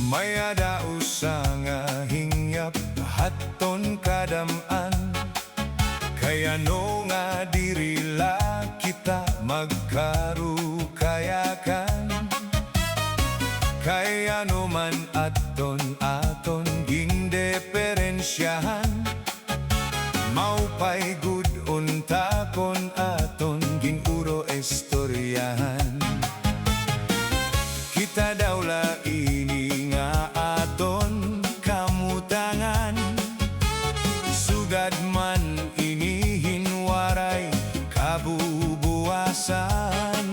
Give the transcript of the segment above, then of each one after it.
May adaos nga hingyap haton kadaman, kaya no nga dirila kita magkarukayakan. Kaya no man aton ging diferensyahan, maupay good untakon aton ging uro istoryahan. Kita daw la ini nga aton kamutangan, sugad man ini hinwaray kabubuwasan.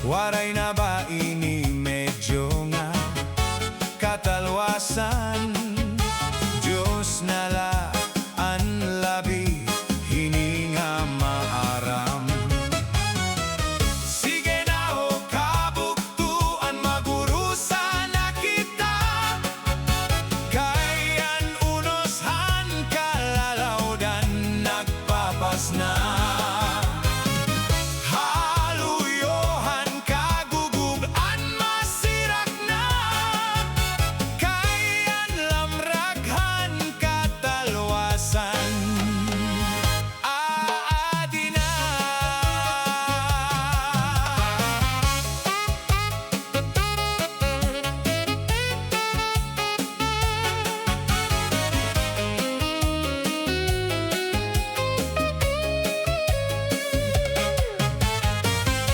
Waray na ba ini medyo nga katalwasan? Diyos na la ang labi hini nga maaram. Sige na o kabuktuan, magurusan na kita, kayan unoshan kalalawdan nagpapas na.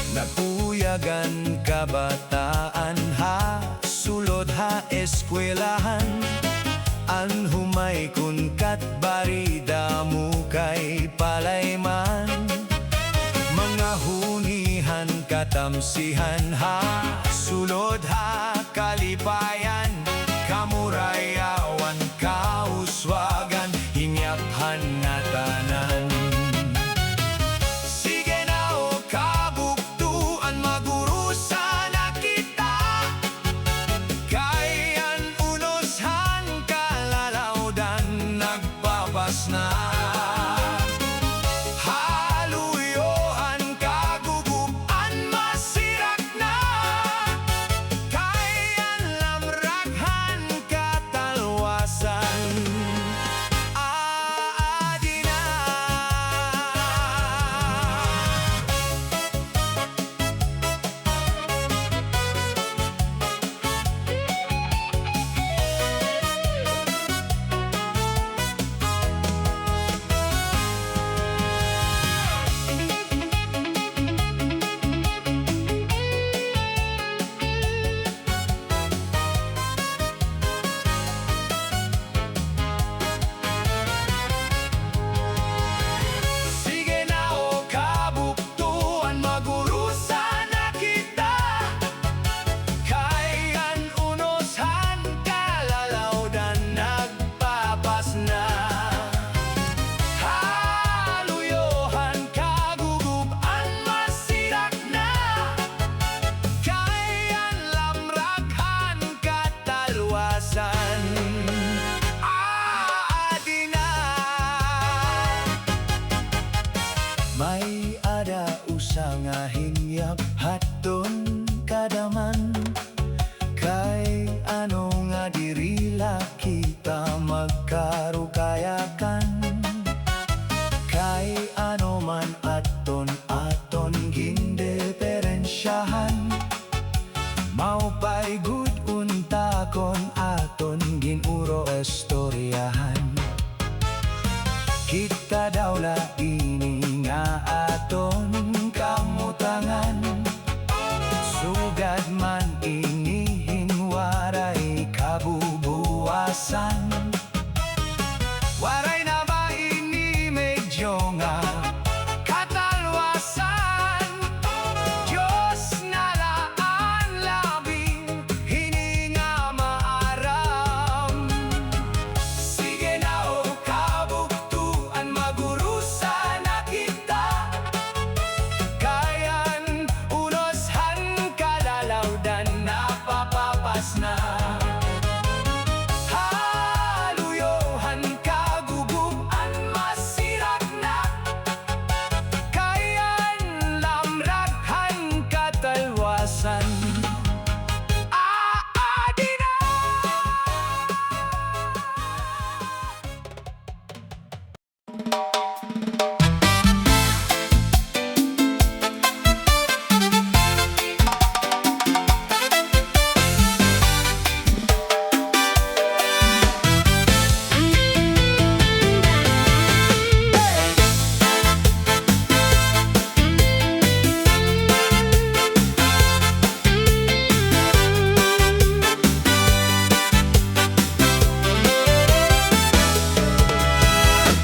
Napuyagan kabataan ha, sulod ha eskwelahan, an humay kun katbarida mo kay palayman. Mga hunihan katamsihan ha, sulod ha kalipayan, kamurayawan kauswagan, hingyaphan nga tanan. Magurusan na kita, kayan unoshan kalalawdan nagpapas na. Haluyohan kaguguban masirak na, kayan lamraghan katalwasan. May ada usang nga hingyap haton kadaman, kay ano nga dirila kita magkarukayakan. Kay ano man aton gindiferensyahan, maupay good untakon aton ginuro istoryahan. Kita daw la ini nga aton kamutangan, sugad man ini hinwaray kabubuwasan. Waray na ba ini medyo nga katalwasan? Diyos na la ang labing hini nga maaram. Sige na o kabuktuan, magurusan na kita, kayan unoshan kalalawdan napapapas na.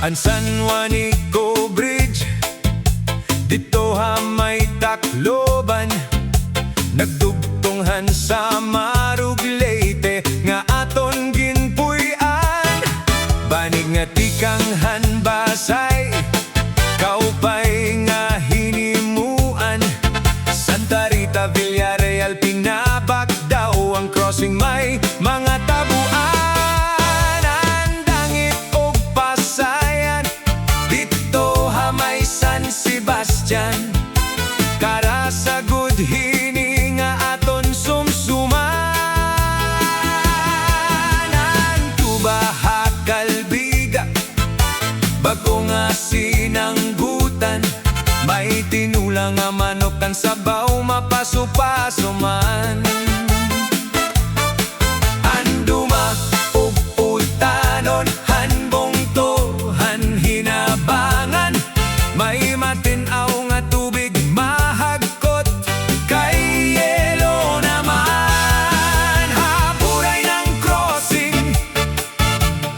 An San Juanico Bridge, dito ha may Tacloban, nagdugtonghan sa Marug Leyte, nga aton ginpuy-an. Banig nga tikang hanbasay, kaupay nga hinimuan. Santa Rita, Villarreal, Pinabak daw ang crossing may mga tabuan. Ang dangit og Pasayan, dito ha may San Sebastian, kara sa good hini nga aton sumsuman. Ang Tuba ha Calbiga, bago nga sinanggutan, may tinulang nga manok kan sabaw mapaso-paso man. Anduma ug Utanon, Hanbongto, Hinabangan, may matinaw nga tubig mahagkot, kay yelo naman. Haburay ng crossing,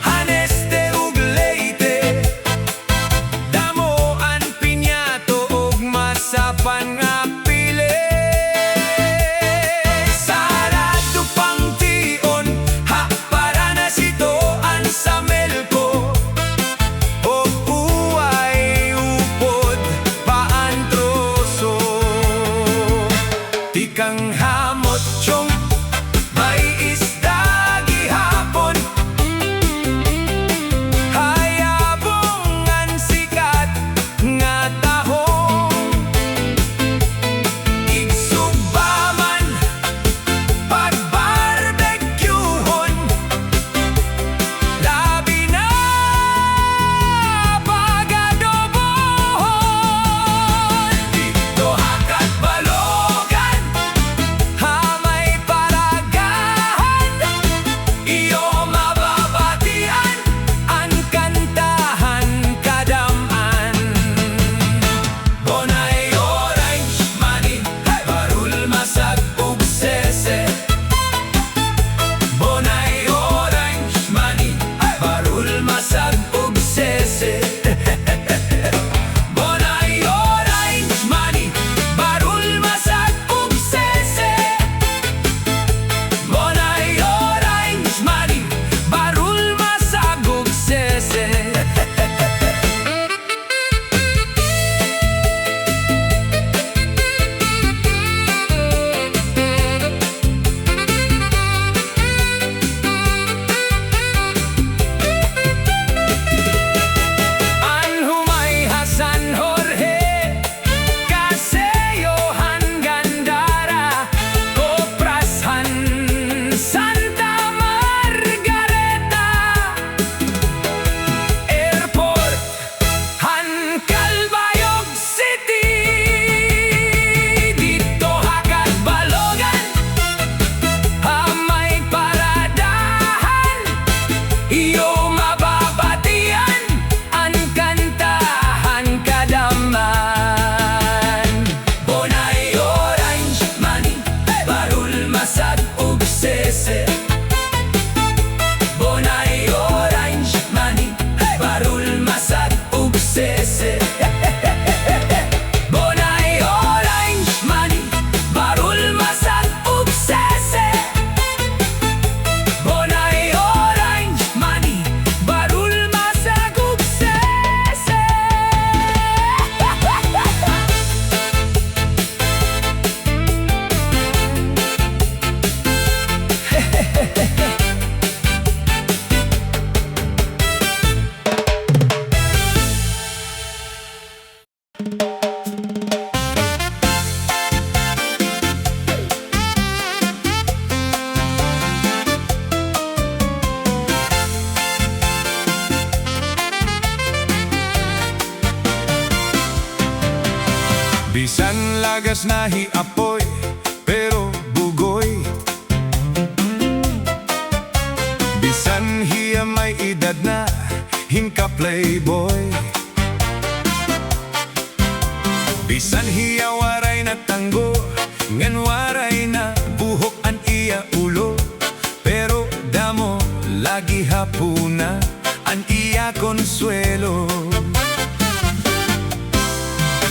Haneste ug Leyte, Damoan, Piñato ug Masapan nga pili. Sarado pang tion, ha para na sitoan sa Melco, ug uway upod paantroso. Tikang hamot tiyong may isda gihapon, hayabong ang sikat nga tahong. Igsubaman pagbarbecuehon, labi na pagadobohon. Dito hakat Balogan, hamay paragahan, iyo mababatian ang kantahan kadaman. Bonay orange money, barul masag ug sese. Bonay orange money, barul masag ug sese. Bonay orange money, barul masag ug sese. Bonay orange money, barul masag ug sese. An humay ha San Jorge, Caseo han Gandara, Copras han Santa Margareta, Airport han Calbayog City. Dito hakat Balogan, hamay paradahan, iyo mababatian ang kantahan kadaman. Bonay orange money, barul masag ug sese. Bonay orange money, barul masag ug sese. Bonay orange money, barul masag ug sese. Bonay orange money, barul masag ug sese. Bisan lagas na hiapoy, pero bugoy. Bisan hiya may edad na, hingka playboy. Bisan hiya waray na tanggo, ngan waray na buhok an iya ulo. Pero damo lagi hapuna, an iya ko konsuelo.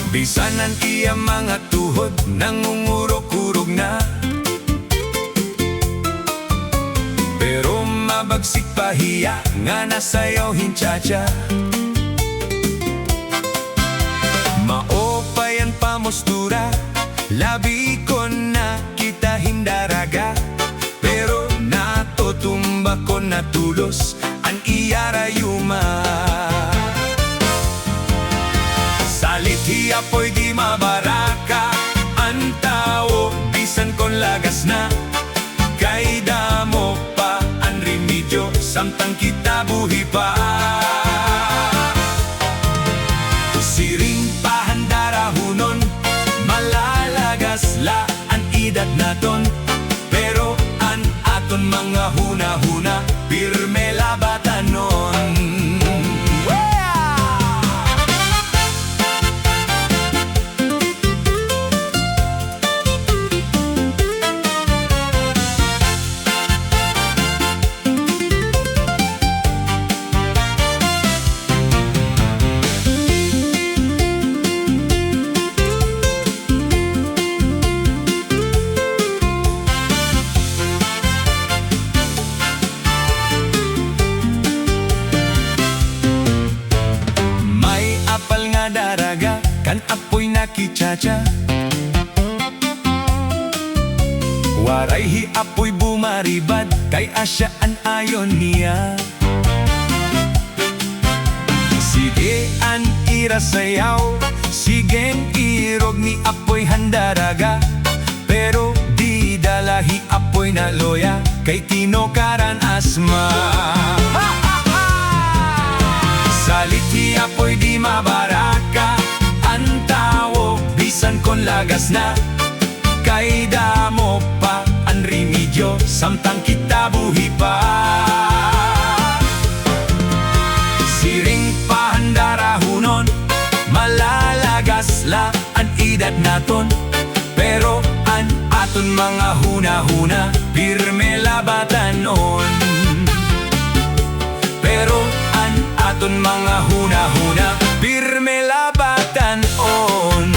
Bisanan iya mga tuhod, nangungurok-urog na. Pero mabagsik pahiya, nga nasayaw hinchacha. Maopayan pamustura, labi ko na kita hindaraga. Pero natutumba ko na tulos, ang iyarayuma. Salit hiya po'y di mabaraka, ang tao bisan kon lagas na. Kay damo pa ang remedyo, samtang kita buhi pa. Siring pahandarahunon, malalagas la ang edad naton. Pero an aton mga huna-huna, pirme labatanon. Daraga, kan apoy nakichacha. Waray hi apoy bumaribad, kay asya an ayon niya. Sige an irasayaw, sigeng irog ni apoy handaraga. Pero di dalahi apoy na loya, kay tinokaran asma. Salit hi apoy di mabaraka, ang tao bisan kon lagas na. Kay damo pa ang remedyo, samtang kita buhi pa. Siring pahandarahunon, malalagas la ang edad naton. Pero an aton mga huna-huna, pirme labatanon. Pero aton mga huna-huna, pirme labatanon.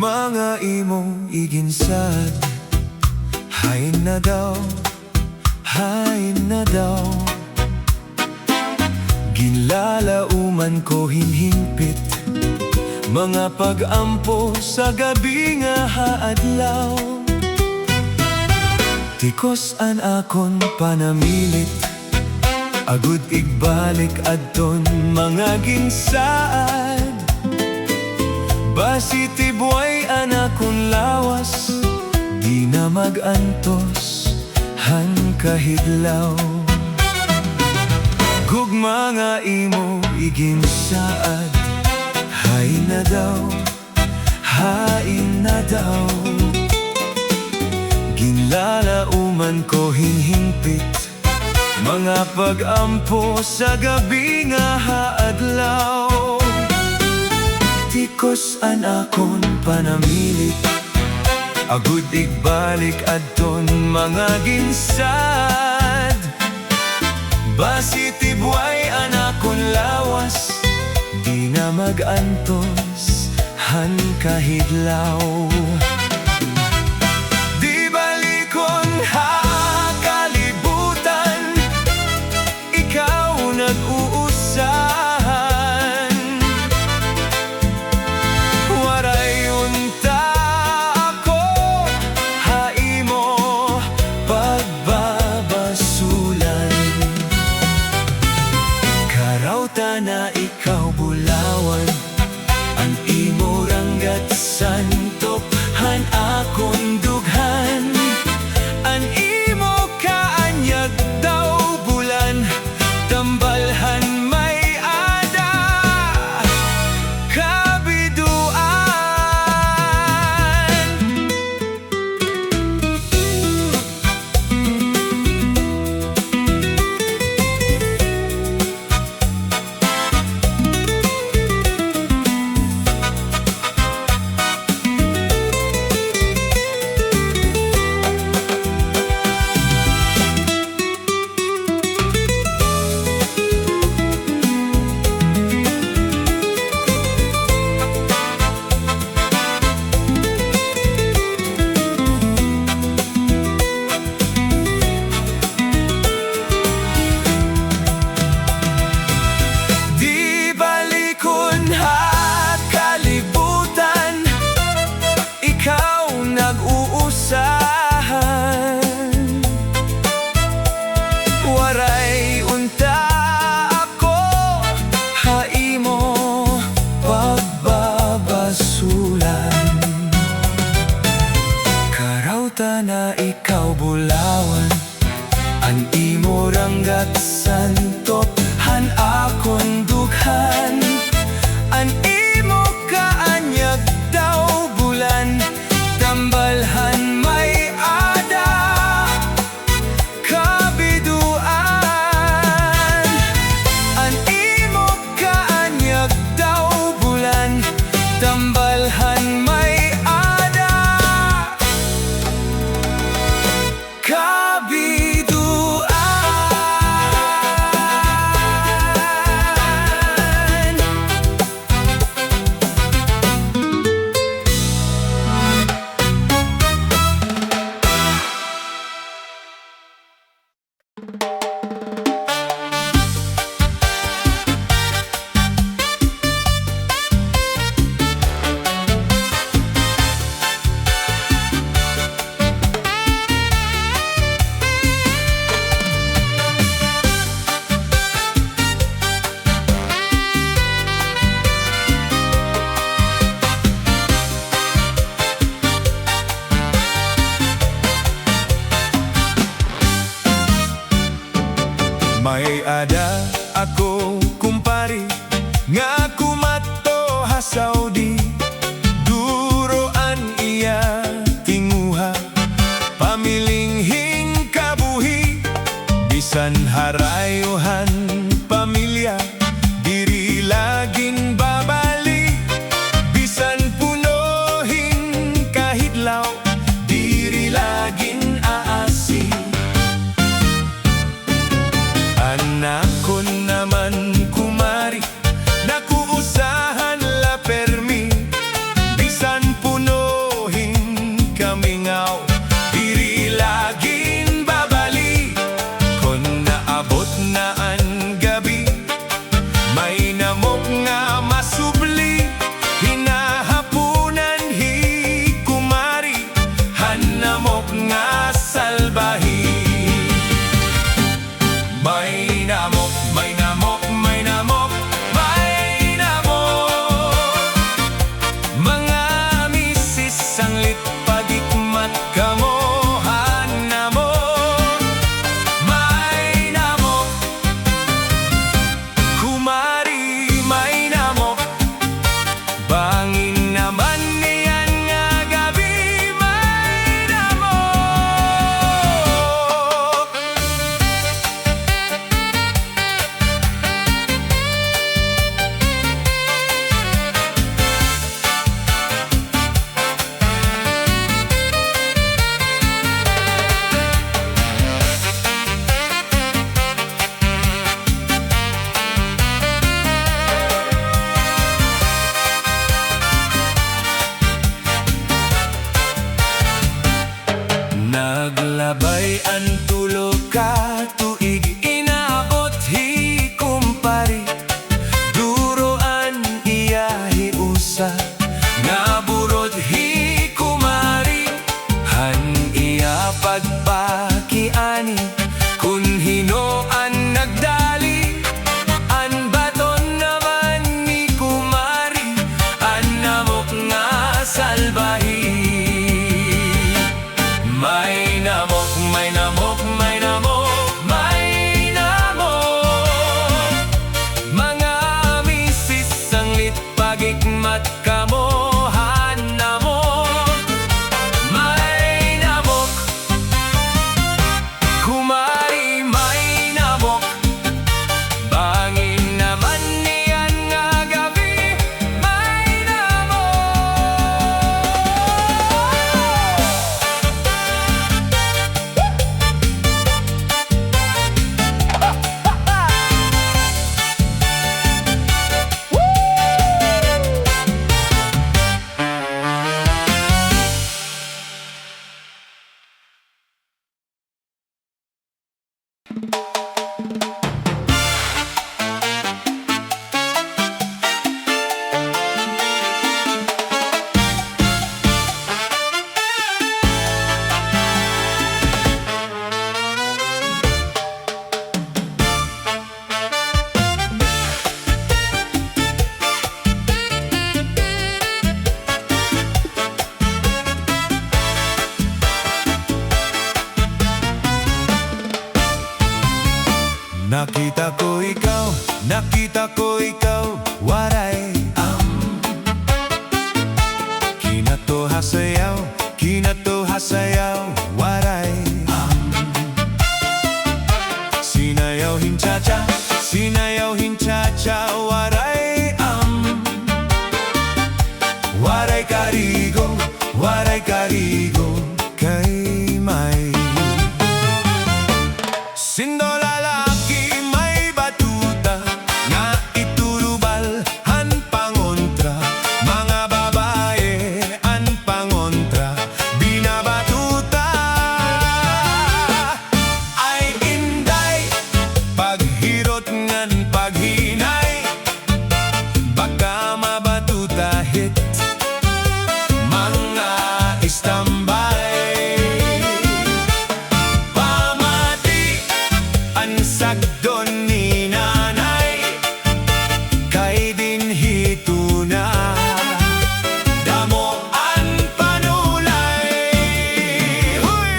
Gugmanga imong iginsad, hain na daw, hain na daw. Ginlalauman ko hinhimpit, mga pag-ampo sa gabi nga haadlaw. Tikos an akon panamilit, agud igbalik adton mga ginsaad. Basi tibuay an akon lawas, di na mag-antos han kahidlaw. Gugma nga imo iginsaad, hain na daw, hain na daw. Ginlalauman ko hinhimpit, mga pag-ampo sa gabi nga haadlaw. Tikos an akon panamilit, agud igbalik adton mga ginsad. Basi tibuay an akon lawas, di na mag-antos han kahidlaw. Di balikon ha kalibutan, ikaw nag-uusahan. Waray unta ako, haimo pagbabasulan. Karauta na ikaw bulawan, ang imo ranggat santop han akong dughan. Ang imo kaanyag daw bulan, tambalhan may ada kabiduan. Di balikon ha kalibutan, ikaw nag-uusahan. Waray unta ako, haimo pagbabasulan. Karauta na ikaw bulawan, ang imo ranggat santop han akong dughan. Ang imo kaanyag daw bulan, tambalhan may ada kabiduan. Ang imo kaanyag daw bulan, tambalhan may ada kabiduan. May ada ako kumpari, nga kumato ha Saudi. Duroan iya tinguha, pamilinghing kabuhi. Bisan harayuhan pamilya, diri laging babali. Bisan punohing kahidlaw, diri laging aasi. Anak ko naman kumari, nakuusahan la permi. pagikmat kamo hanamo may namok kumari may namok bangin naman niyan nga gabi may namok. Nakita ko ikaw, waray kinato hasayaw, waray sinayaw hinchacha, waray waray karigo, kay may sindo lalaki may batuta nga iturubal han pangontra mga babae an pangontra binabatuta ay inday paghirot ngan paghinay baka mabatuta hit mga istambay sakdon ni nanay kay dinhito na damo ang panulay. Huy!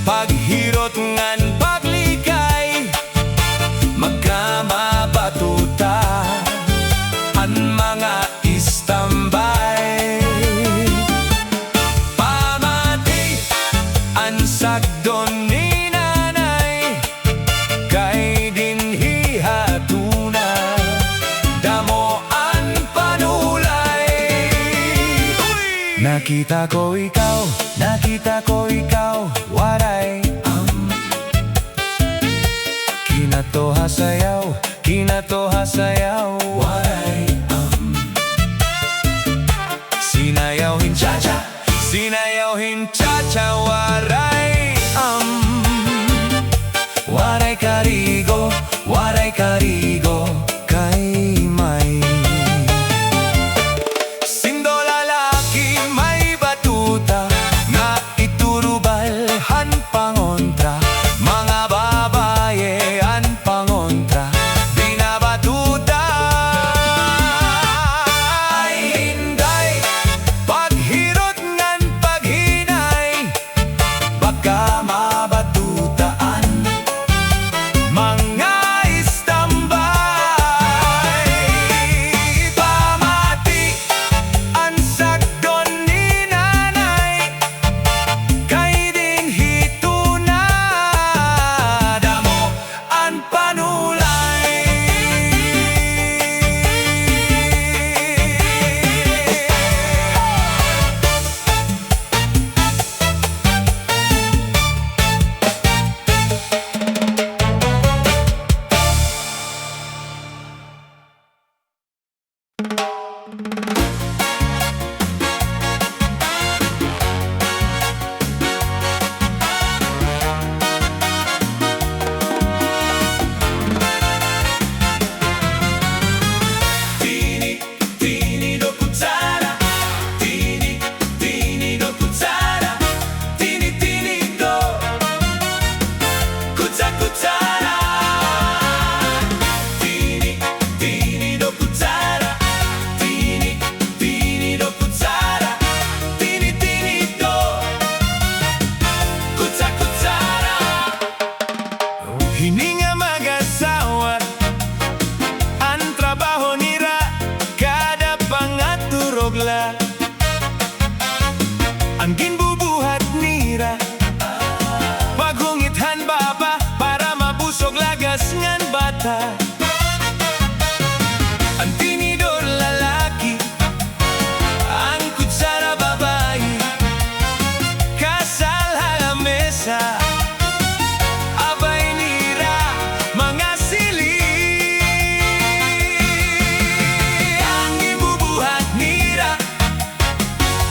Paghirot ngan paglikay magkamabatuta ang mga istambay pamati ang sagdon ni nanay kay dinhi hatuna damo ang panulay. Nakita ko ikaw, waray kinato hasayaw, waray sinayaw hinchacha, waray waray karigo, kay may sindo lalaki may batuta nga iturubal han pangontra mga babaye an pangontra binabatuta ay hinday paghirot ngan paghinay baka mabatutaan mga istambay pamati ang sagdon ni nanay kay dinhito na damo ang panulay. Tini turogla. Ang ginbubuhat nira paghungithan baba para mabusog lagas ngan bata. Ang tinidor lalaki, ang kutsara babae, kasal halamesa, abay nira mga sili. Ang ibubuhat nira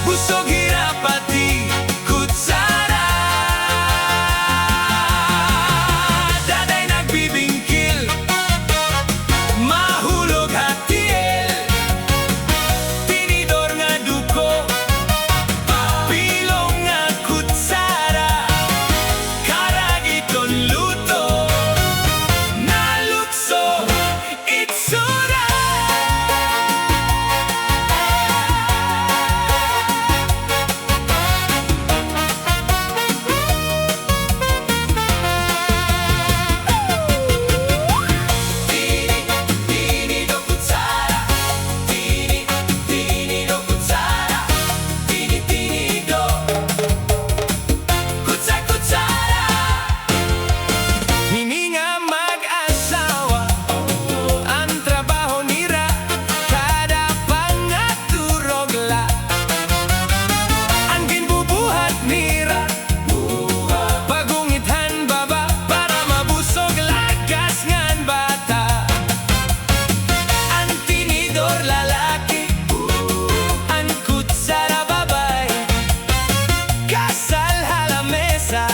busog hirap pati kutsara. Daday nagbibingkil, mahulog hatiel, tinidor nga duko, pilong nga kutsara, karagiton luto, nalukso itsura. Tini do kutsara, tini do kutsara, tini do kutsara. Hini nga mag-asawa, ang trabaho nira kada pangaturogla. Ang ginbubuhat nira pagungithan baba para mabusog lagas ngan bata. Ang tinidor lalaki, ang kutsara babae, kasal halamesa,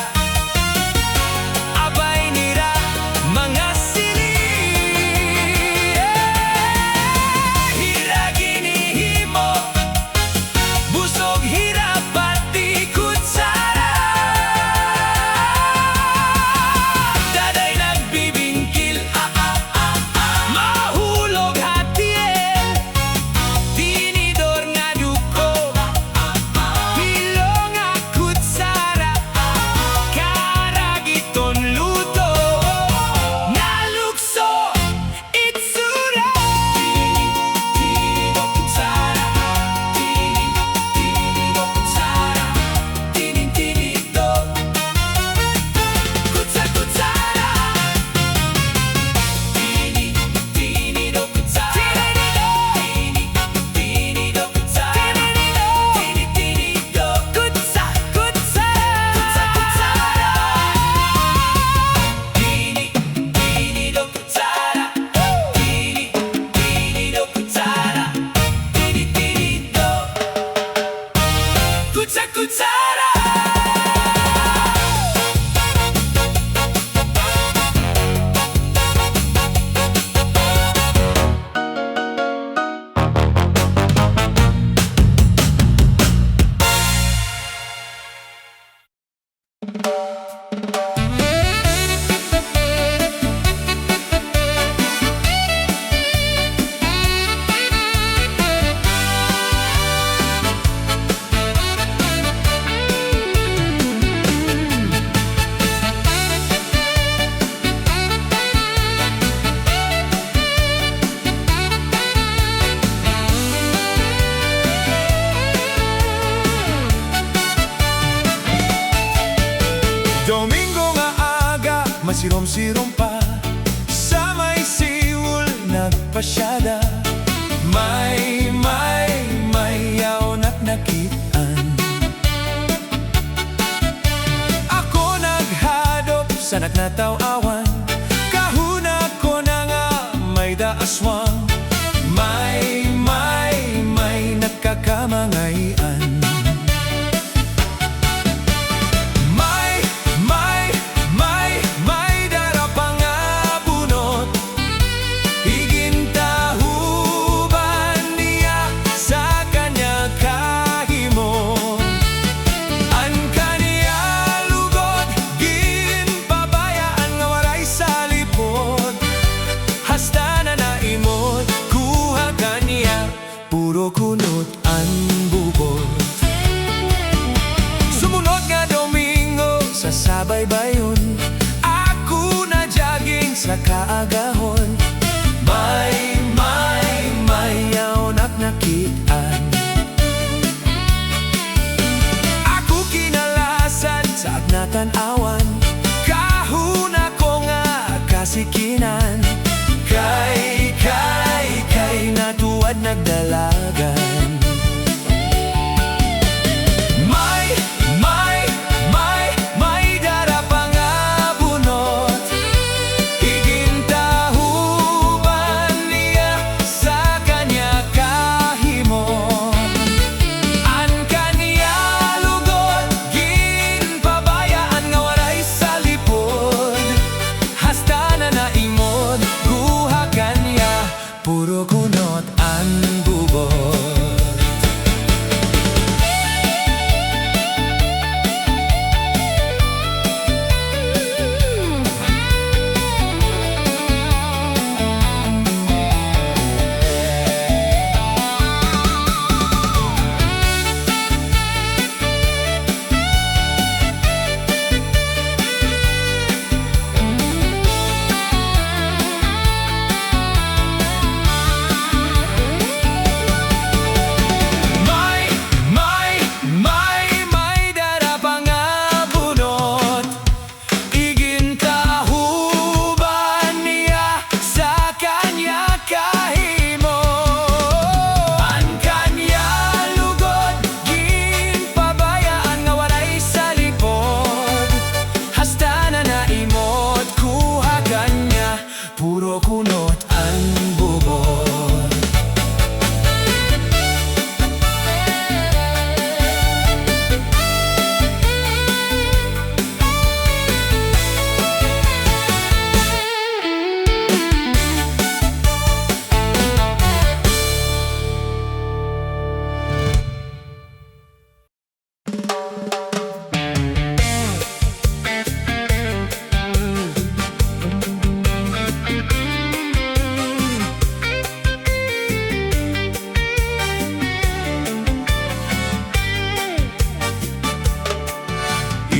abay nira mga sili. Hiraginihimo, busog hirap pati kutsara. Daday nagbibingkil, mahulog hatiel, tinidor nga duko, pilong nga kutsara, karagiton luto, nalukso itsura. Tini do kutsara, tini do kutsara, tini do kutsara. Tini do kutsara, tini do kutsara, tini do kutsara. Tini do kutsara, tini do kutsara, tini do kutsara. Domingo nga aga, masirom-sirom pa, sa may siwol nagpasyada. May yaon at nakitaan. Ako naghadop sa nagnataw-awan, kahuna ko na nga may daaswang. May nagkakamangayan. May darapang nga bunot, higintahuban niya sa kanya kahimon. Ang kaniya lugod, ginpabayaan nga waray sa lipod. Hasta na naimod, kuha kaniya, puro kunot ang bubot. Sumunod nga Domingo sa sabay-bayon, ako na jogging sa kaagahon. May yaon at nakitaan.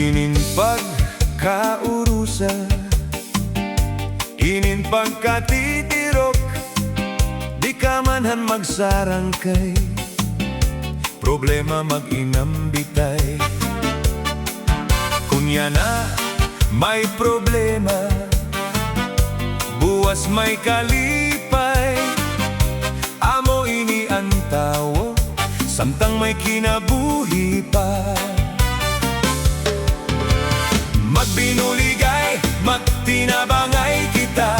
Inin pagkaurusa, inin pagkatitirok, di ka manhan magsarangkay, problema mag-inambitay. Kunya na may problema, buwas may kalipay, amo ini ang tawo, samtang may kinabuhi pa. Magbinuligay, magtinabangay kita,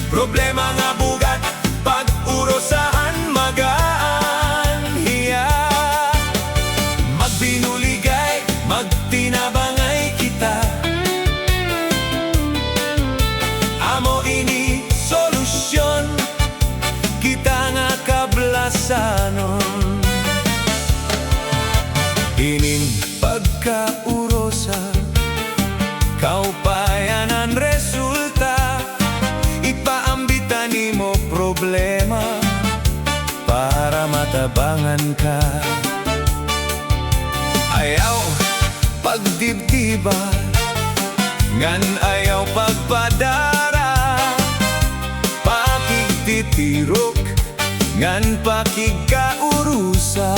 problema nga bugat, pag-urosahan magaan hiya. Magbinuligay, magtinabangay kita, amo ini solusyon, kita nga kablasanon. Inin pagkaurosa, kaupayan ang resulta, ipaambitan mo problema para matabangan ka. Ayaw pagdibdiba, ngan ayaw pagpadara, pakigtitirok, ngan pakigkaurusa.